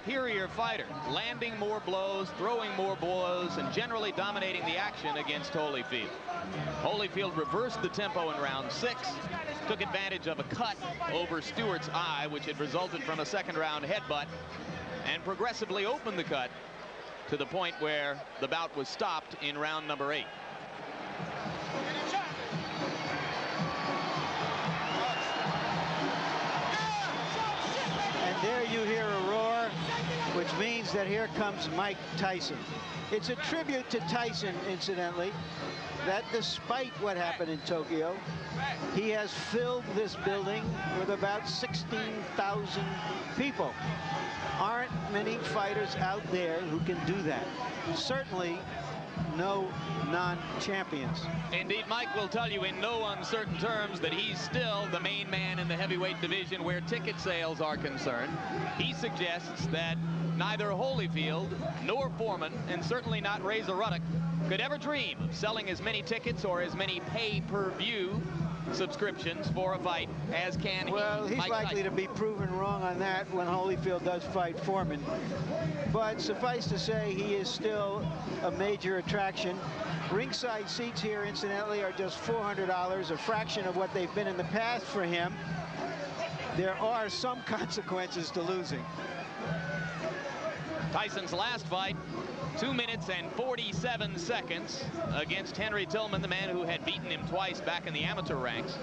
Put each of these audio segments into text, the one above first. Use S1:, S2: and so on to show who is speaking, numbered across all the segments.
S1: Superior fighter, landing more blows, throwing more blows, and generally dominating the action against Holyfield. Holyfield reversed the tempo in round 6, took advantage of a cut over Stewart's eye, which had resulted from a second-round headbutt, and progressively opened the cut to the point where the bout was stopped in round number 8.
S2: And there you hear a roar, which means that here comes Mike Tyson. It's a tribute to Tyson, incidentally, that despite what happened in Tokyo, he has filled this building with about 16,000 people. Aren't many fighters out there who can do that. Certainly no non-champions.
S1: Indeed, Mike will tell you in no uncertain terms that he's still the main man in the heavyweight division where ticket sales are concerned. He suggests that neither Holyfield nor Foreman, and certainly not Razor Ruddock, could ever dream of selling as many tickets or as many pay-per-view subscriptions for a fight as can he.
S2: Well, he's
S1: Mike
S2: likely
S1: Tyson.
S2: to be proven wrong on that when Holyfield does fight Foreman. But suffice to say, he is still a major attraction. Ringside seats here, incidentally, are just $400, a fraction of what they've been in the past for him. There are some consequences to losing.
S1: Tyson's last fight, 2 minutes and 47 seconds against Henry Tillman, the man who had beaten him twice back in the amateur ranks.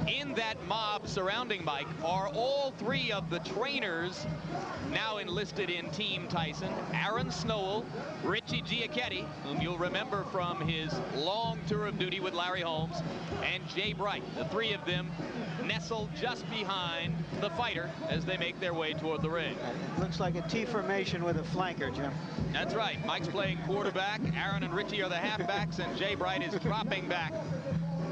S1: In that mob surrounding Mike are all 3 of the trainers now enlisted in Team Tyson. Aaron Snowell, Richie Giacchetti, whom you'll remember from his long tour of duty with Larry Holmes, and Jay Bright. The 3 of them nestled just behind the fighter as they make their way toward the ring.
S2: It looks like a T formation with a flanker, Jim.
S1: That's right. Mike's playing quarterback. Aaron and Richie are the halfbacks, and Jay Bright is dropping back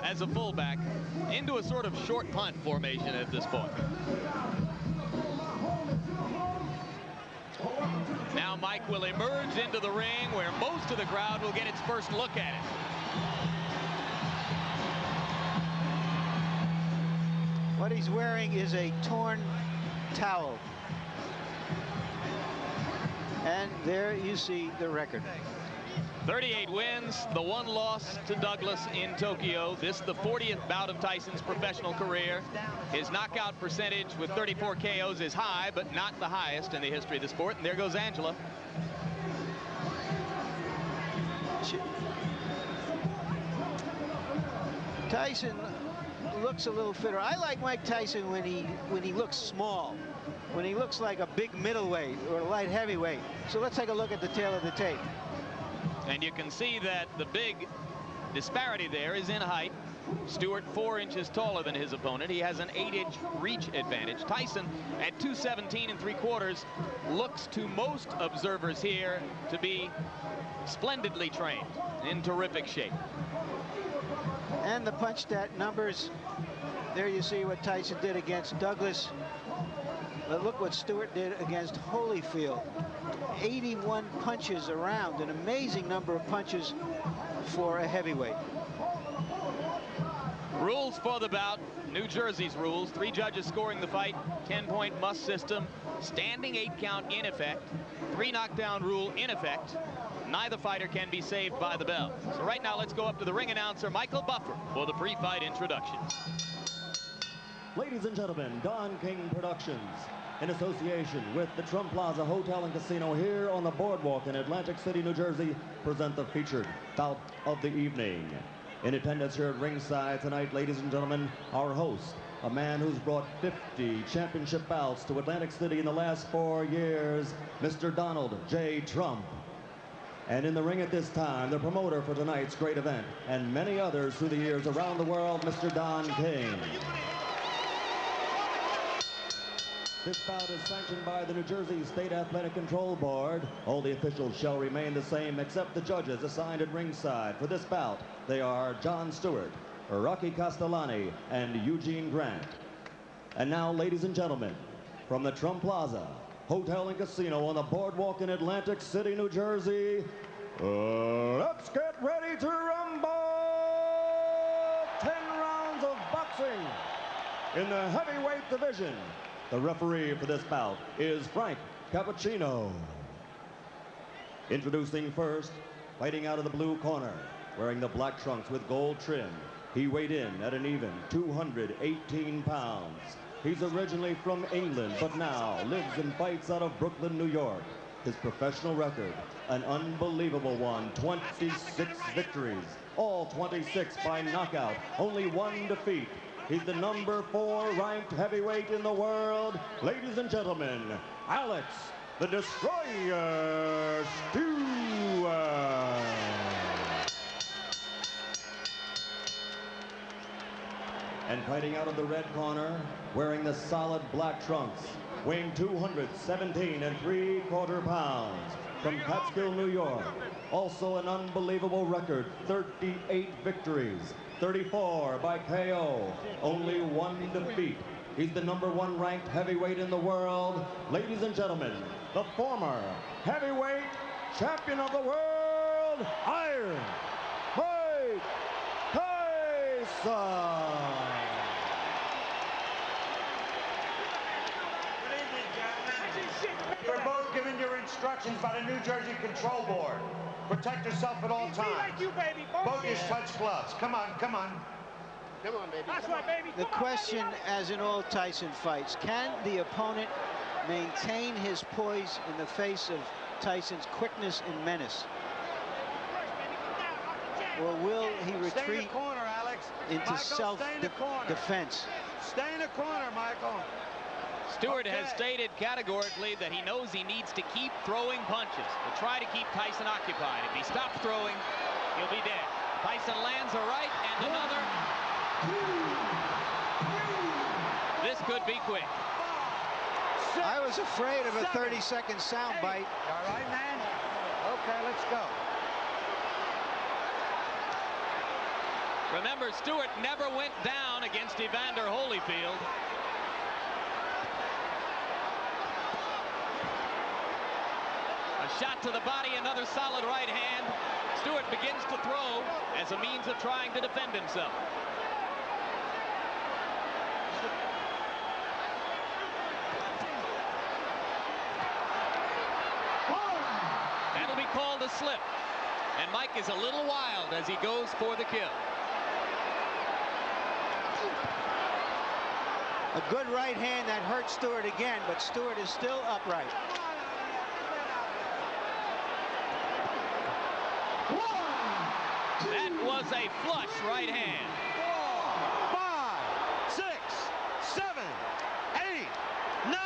S1: as a fullback into a sort of short punt formation at this point. Now Mike will emerge into the ring where most of the crowd will get its first look at it.
S2: What he's wearing is a torn towel. And there you see the record.
S1: 38 wins, the 1 loss to Douglas in Tokyo. This the 40th bout of Tyson's professional career. His knockout percentage with 34 KOs is high, but not the highest in the history of the sport. And there goes Angela.
S2: Tyson looks a little fitter. I like Mike Tyson when he looks small, when he looks like a big middleweight or a light heavyweight. So let's take a look at the tail of the tape.
S1: And you can see that the big disparity there is in height. Stewart 4 inches taller than his opponent. He has an 8-inch reach advantage. Tyson at 217 3/4 looks to most observers here to be splendidly trained, in terrific shape.
S2: And the punch stat numbers, there you see what Tyson did against Douglas. But look what Stewart did against Holyfield. 81 punches around, an amazing number of punches for a heavyweight.
S1: Rules for the bout, New Jersey's rules. 3 judges scoring the fight, 10-point must system, standing 8 count in effect, 3 knockdown rule in effect. Neither fighter can be saved by the bell. So right now, let's go up to the ring announcer, Michael Buffer, for the pre-fight introduction.
S3: Ladies and gentlemen, Don King Productions, in association with the Trump Plaza Hotel and Casino here on the boardwalk in Atlantic City, New Jersey, present the featured bout of the evening. In attendance here at ringside tonight, ladies and gentlemen, our host, a man who's brought 50 championship bouts to Atlantic City in the last 4 years, Mr. Donald J. Trump. And in the ring at this time, the promoter for tonight's great event, and many others through the years around the world, Mr. Don King. This bout is sanctioned by the New Jersey State Athletic Control Board. All the officials shall remain the same except the judges assigned at ringside. For this bout, they are John Stewart, Rocky Castellani, and Eugene Grant. And now, ladies and gentlemen, from the Trump Plaza Hotel and Casino on the boardwalk in Atlantic City, New Jersey, let's get ready to rumble! 10 rounds of boxing in the heavyweight division. The referee for this bout is Frank Cappuccino. Introducing first, fighting out of the blue corner, wearing the black trunks with gold trim. He weighed in at an even 218 pounds. He's originally from England, but now lives and fights out of Brooklyn, New York. His professional record, an unbelievable one, 26 victories, all 26 by knockout, only one defeat. He's the number 4 ranked heavyweight in the world. Ladies and gentlemen, Alex, the Destroyer Stewart. And fighting out of the red corner, wearing the solid black trunks, weighing 217 3/4 pounds, from Catskill, New York. Also an unbelievable record, 38 victories, 34 by KO, only one defeat. He's the number 1 ranked heavyweight in the world. Ladies and gentlemen, the former heavyweight champion of the world, Iron Mike Tyson.
S4: You're both given your instructions by the New Jersey Control Board. Protect yourself at all times.
S5: Like you, baby.
S4: Both your touch gloves. Come on, come on.
S5: Come on, baby. That's right, baby.
S2: The question, as in all Tyson fights, can the opponent maintain his poise in the face of Tyson's quickness and menace? Or will he
S4: Stay in
S2: retreat
S4: the corner, Alex.
S2: into
S4: Michael, stay in the corner.
S2: self-defense?
S4: Stay in the corner, Michael.
S1: Stewart has stated categorically that he knows he needs to keep throwing punches to try to keep Tyson occupied. If he stops throwing, he'll be dead. Tyson lands a right and another. This could be quick.
S2: I was afraid of a 30-second soundbite.
S4: All right, man? Okay, let's go.
S1: Remember, Stewart never went down against Evander Holyfield. A shot to the body, another solid right hand. Stewart begins to throw as a means of trying to defend himself. That'll be called a slip. And Mike is a little wild as he goes for the kill.
S2: A good right hand that hurt Stewart again, but Stewart is still upright.
S1: That was a flush right hand.
S4: 4, 5, 6, 7, 8, 9.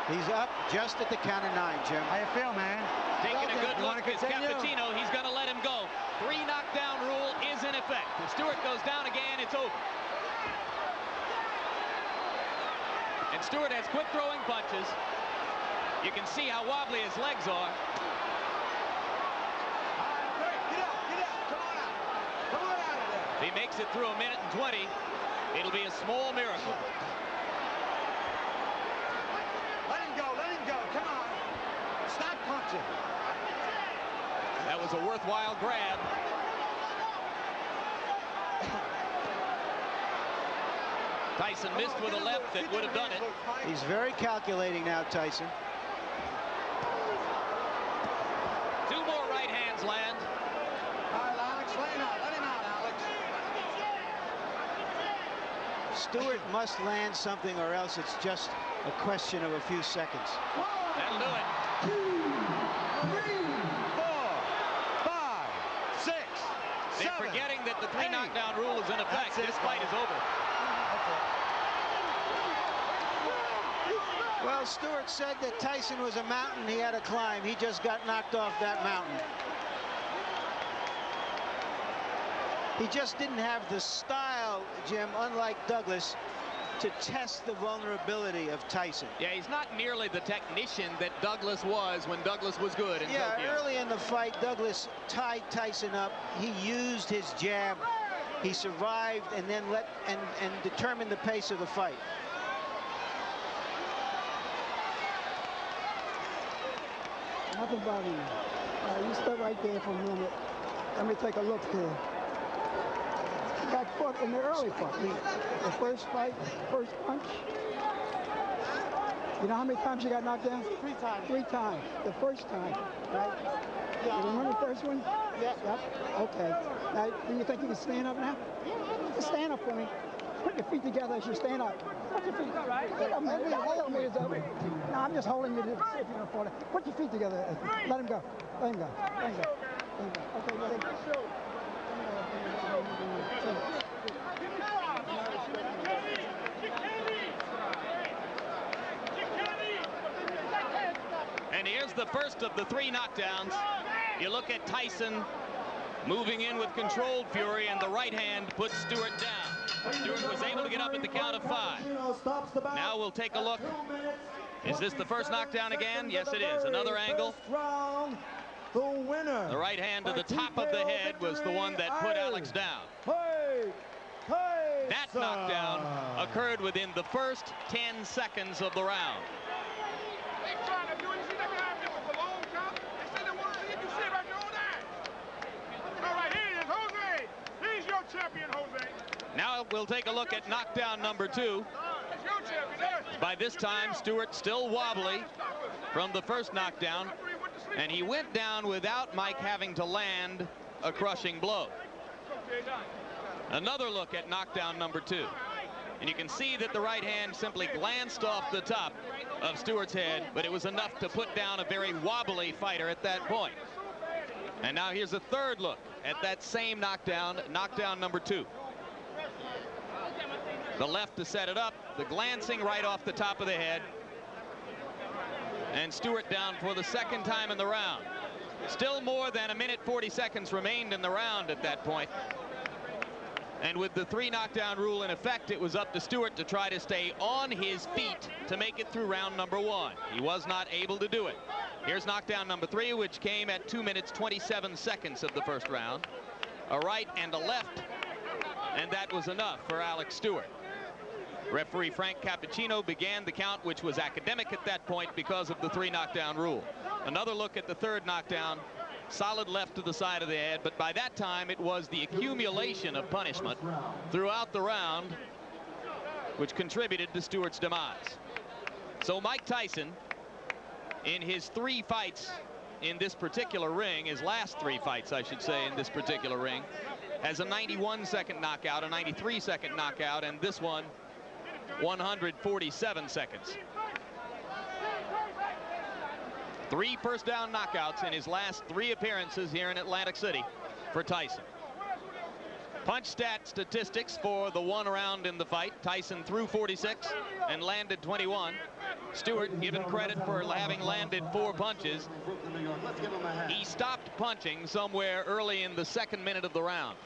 S2: He's up just at the count of 9, Jim.
S4: How you feel, man?
S1: Taking a good
S4: You
S1: look
S4: wanna
S1: is
S4: continue?
S1: Cappuccino. He's going to let him go. 3 knockdown rule is in effect. If Stewart goes down again, it's over. And Stewart has quick throwing punches. You can see how wobbly his legs are. If he makes it through a minute and 20, it'll be a small miracle.
S4: Let him go, come on. Stop punching.
S1: That was a worthwhile grab. Tyson missed with a left that would have done it.
S2: He's very calculating now, Tyson.
S1: 2 more right hands land.
S4: All right, Alex, let him out, Alex.
S2: Stewart must land something or else it's just a question of a few seconds.
S1: That'll do it.
S4: 2, 3, 4, 5, 6,
S1: They're
S4: 7,
S1: forgetting that the 3
S4: 8.
S1: knockdown rule is in effect.
S4: That's it,
S1: This fight is over.
S2: Well, Stewart said that Tyson was a mountain he had to climb. He just got knocked off that mountain. He just didn't have the style, Jim, unlike Douglas, to test the vulnerability of Tyson.
S1: Yeah, he's not nearly the technician that Douglas was when Douglas was good in
S2: Yeah,
S1: Tokyo.
S2: early in the fight, Douglas tied Tyson up. He used his jab. He survived and then and determined the pace of the fight.
S6: Nothing bothering you. You stay right there for a minute. Let me take a look here. He got caught in the early fight. The first fight, first punch. You know how many times you got knocked down?
S5: 3 times.
S6: 3 times. The first time, right?
S5: Yeah.
S6: You remember the first one?
S5: Yes.
S6: Yep. Okay. Now, do you think you can stand up now? Just stand up for me. Put your feet together as you stand up. Put your feet. Right. No, I'm just holding you to see if you can afford it. Put your feet together. Let him go. Let him go. Let him go. Let him go. Okay. Let him go.
S1: And here's the first of the 3 knockdowns. You look at Tyson moving in with controlled fury, and the right hand puts Stewart down. Stewart was able to get up at the count of 5. Now we'll take a look. Is this the first knockdown again? Yes, it is. Another angle.
S3: The winner.
S1: The right hand to the top of the head was the one that put Alex down. That knockdown occurred within the first 10 seconds of the round. Now we'll take a look at knockdown number 2. By this time, Stewart still wobbly from the first knockdown, and he went down without Mike having to land a crushing blow. Another look at knockdown number 2. And you can see that the right hand simply glanced off the top of Stewart's head, but it was enough to put down a very wobbly fighter at that point. And now here's a third look at that same knockdown, knockdown number 2. The left to set it up, the glancing right off the top of the head, and Stewart down for the second time in the round. Still more than 1 minute 40 seconds remained in the round at that point. And with the 3 knockdown rule in effect, it was up to Stewart to try to stay on his feet to make it through round number 1. He was not able to do it. Here's knockdown number 3, which came at 2 minutes 27 seconds of the first round. A right and a left, and that was enough for Alex Stewart. Referee Frank Cappuccino began the count, which was academic at that point because of the 3 knockdown rule. Another look at the third knockdown. Solid left to the side of the head, but by that time it was the accumulation of punishment throughout the round which contributed to Stewart's demise. So Mike Tyson, in his 3 fights in this particular ring, his last 3 fights I should say in this particular ring, has a 91-second knockout, a 93-second knockout, and this one 147 seconds. 3 first down knockouts in his last 3 appearances here in Atlantic City for Tyson. Punch stat statistics for the 1 round in the fight. Tyson threw 46 and landed 21. Stewart given credit for having landed 4 punches. He stopped punching somewhere early in the 2nd minute of the round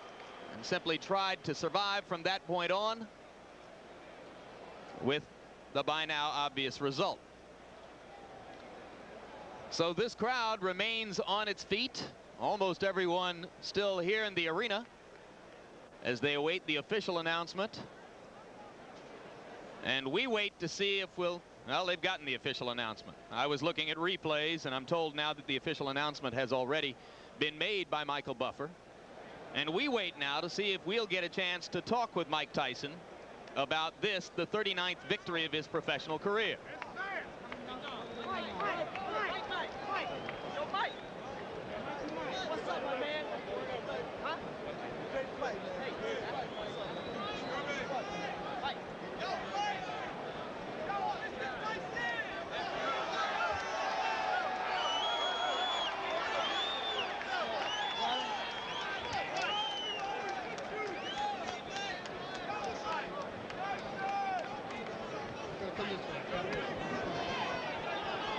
S1: and simply tried to survive from that point on, with the by now obvious result. So this crowd remains on its feet, almost everyone still here in the arena as they await the official announcement. And we wait to see if well, they've gotten the official announcement. I was looking at replays, and I'm told now that the official announcement has already been made by Michael Buffer. And we wait now to see if we'll get a chance to talk with Mike Tyson about this, the 39th victory of his professional career.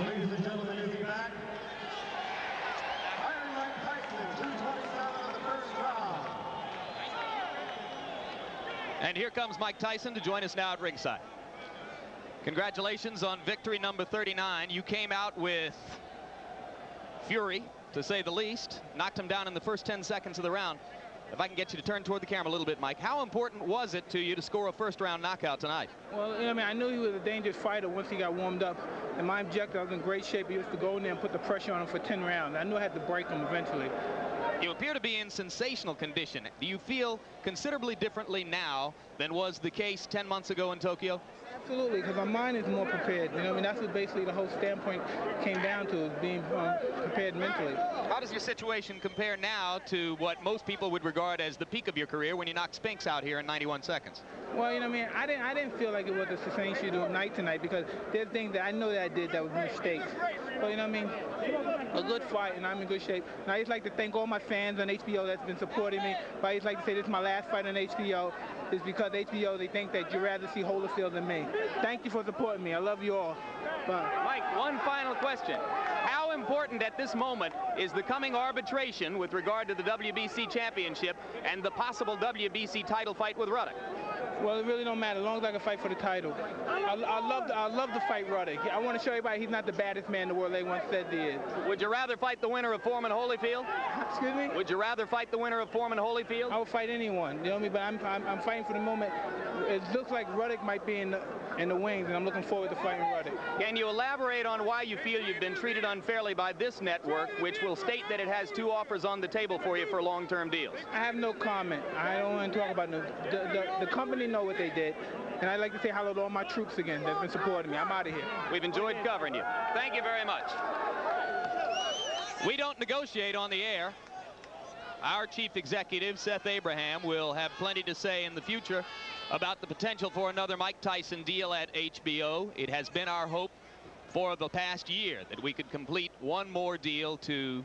S3: Ladies and gentlemen, you'll be back. Iron Mike Tyson, 2:27 of the first round.
S1: And here comes Mike Tyson to join us now at ringside. Congratulations on victory number 39. You came out with fury, to say the least. Knocked him down in the first 10 seconds of the round. If I can get you to turn toward the camera a little bit, Mike, how important was it to you to score a first-round knockout tonight?
S7: Well, I mean, I knew he was a dangerous fighter once he got warmed up. And my objective, I was in great shape. He was to go in there and put the pressure on him for 10 rounds. I knew I had to break him eventually.
S1: You appear to be in sensational condition. Do you feel considerably differently now than was the case 10 months ago in Tokyo?
S7: Absolutely, because my mind is more prepared. You know, I mean, that's what basically the whole standpoint came down to, is being prepared mentally.
S1: How does your situation compare now to what most people would regard as the peak of your career when you knocked Spinks out here in 91 seconds?
S7: Well, you know, I mean, I didn't feel like it was a substantial night tonight, because there's things that I know that I did that was mistakes. But, you know what I mean, a good fight, and I'm in good shape. And I just like to thank all my fans on HBO that's been supporting me. But I just like to say this is my last fight on HBO. It's because HBO, they think that you'd rather see Holyfield than me. Thank you for supporting me. I love you all. Bye.
S1: Mike, one final question. How important at this moment is the coming arbitration with regard to the WBC championship and the possible WBC title fight with Ruddock?
S7: Well, it really don't matter, as long as I can fight for the title. I love to fight Ruddock. I want to show everybody he's not the baddest man in the world they once said he is.
S1: Would you rather fight the winner of Foreman Holyfield?
S7: Excuse me?
S1: Would you rather fight the winner of Foreman Holyfield?
S7: I would fight anyone, you know what I mean? But I'm fighting for the moment. It looks like Ruddock might be in the wings, and I'm looking forward to fighting Ruddock.
S1: Can you elaborate on why you feel you've been treated unfairly by this network, which will state that it has 2 offers on the table for you for long-term deals?
S7: I have no comment. I don't want to talk about the company know what they did. And I'd like to say hello to all my troops again that's been supporting me. I'm out of here.
S1: We've enjoyed covering you. Thank you very much. We don't negotiate on the air. Our chief executive, Seth Abraham, will have plenty to say in the future about the potential for another Mike Tyson deal at HBO. It has been our hope for the past year that we could complete one more deal to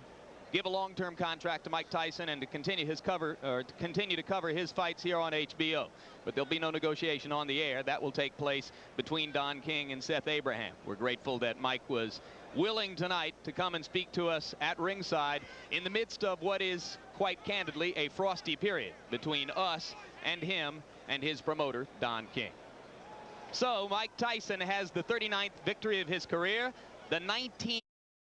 S1: give a long-term contract to Mike Tyson and to continue to cover his fights here on HBO. But there'll be no negotiation on the air. That will take place between Don King and Seth Abraham. We're grateful that Mike was willing tonight to come and speak to us at ringside in the midst of what is, quite candidly, a frosty period between us and him and his promoter, Don King. So Mike Tyson has the 39th victory of his career, the 19th